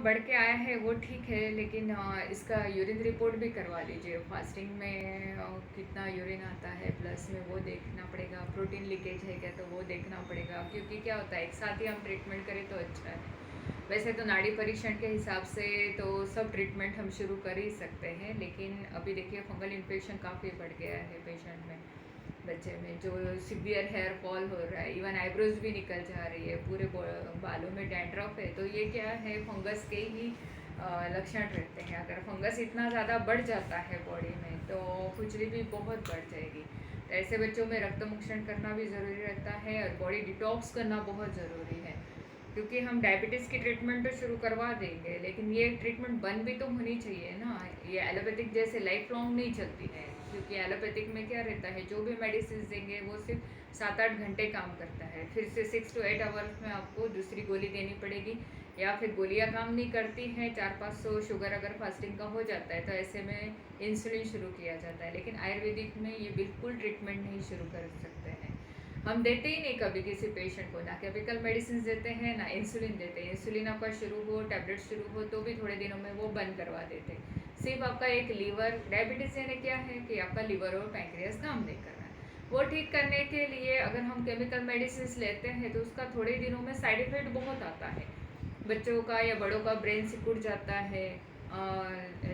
बढ़ के आया है वो ठीक है, लेकिन इसका यूरिन रिपोर्ट भी करवा लीजिए। फास्टिंग में कितना यूरिन आता है, प्लस में वो देखना पड़ेगा। प्रोटीन लीकेज है क्या, तो वो देखना पड़ेगा, क्योंकि क्या होता है एक साथ ही हम ट्रीटमेंट करें तो अच्छा है। वैसे तो नाड़ी परीक्षण के हिसाब से तो सब ट्रीटमेंट हम शुरू कर ही सकते हैं, लेकिन अभी देखिए फंगल इन्फेक्शन काफ़ी बढ़ गया है पेशेंट में, बच्चे में, जो सिवियर हेयर फॉल हो रहा है, इवन आईब्रोज भी निकल जा रही है, पूरे बालों में डैंड्रफ है। तो ये क्या है, फंगस के ही लक्षण रहते हैं। अगर फंगस इतना ज़्यादा बढ़ जाता है बॉडी में तो खुजली भी बहुत बढ़ जाएगी। तो ऐसे बच्चों में रक्त मोक्षण करना भी ज़रूरी रहता है और बॉडी डिटॉक्स करना बहुत ज़रूरी है, क्योंकि हम डायबिटीज़ की ट्रीटमेंट तो शुरू करवा देंगे, लेकिन ये ट्रीटमेंट बंद भी तो होनी चाहिए ना। ये एलोपैथिक जैसे लाइफ लॉन्ग नहीं चलती है, क्योंकि एलोपैथिक में क्या रहता है, जो भी मेडिसिन देंगे वो सिर्फ 7-8 घंटे काम करता है, फिर से 6 to 8 आवर्स में आपको दूसरी गोली देनी पड़ेगी, या फिर गोलियां काम नहीं करती हैं, 400-500 शुगर अगर फास्टिंग का हो जाता है तो ऐसे में इंसुलिन शुरू किया जाता है। लेकिन आयुर्वेदिक में ये बिल्कुल ट्रीटमेंट नहीं शुरू कर सकते हैं, हम देते ही नहीं कभी किसी पेशेंट को, ना केमिकल मेडिसिन देते हैं ना इंसुलिन देते हैं। इंसुलिन आपका शुरू हो, टैबलेट शुरू हो तो भी थोड़े दिनों में वो बंद करवा देते हैं। सिर्फ आपका एक लीवर, डायबिटीज़ यानी क्या है कि आपका लीवर और पैंक्रियास काम नहीं कर रहा है, वो ठीक करने के लिए अगर हम केमिकल मेडिसिन लेते हैं तो उसका थोड़े दिनों में साइड इफ़ेक्ट बहुत आता है। बच्चों का या बड़ों का ब्रेन सिकुड़ जाता है,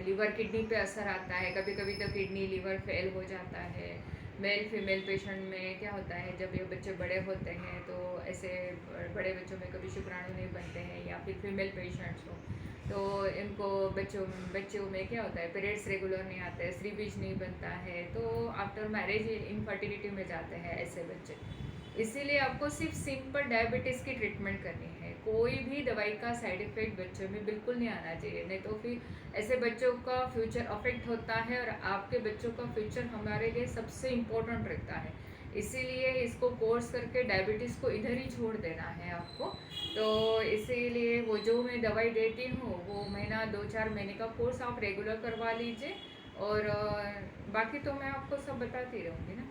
लीवर किडनी पे असर आता है, कभी कभी तो किडनी लीवर फेल हो जाता है। मेल फीमेल पेशेंट में क्या होता है, जब ये बच्चे बड़े होते हैं तो ऐसे बड़े बच्चों में कभी शुक्राणु नहीं बनते हैं, या फिर फीमेल पेशेंट्स हो तो इनको बच्चों में क्या होता है, पीरियड्स रेगुलर नहीं आते हैं, स्त्री बीज नहीं बनता है, तो आफ्टर मैरिज इनफर्टिलिटी में जाते हैं ऐसे बच्चे। इसीलिए आपको सिर्फ सिंपल डायबिटीज़ की ट्रीटमेंट करनी है, कोई भी दवाई का साइड इफ़ेक्ट बच्चों में बिल्कुल नहीं आना चाहिए, नहीं तो फिर ऐसे बच्चों का फ्यूचर अफेक्ट होता है, और आपके बच्चों का फ्यूचर हमारे लिए सबसे इम्पोर्टेंट रहता है। इसीलिए इसको कोर्स करके डायबिटीज़ को इधर ही छोड़ देना है आपको। तो इसीलिए वो जो मैं दवाई देती हूँ वो महीना 2-4 महीने का कोर्स आप रेगुलर करवा लीजिए, और बाकी तो मैं आपको सब बताती रहूँगी ना।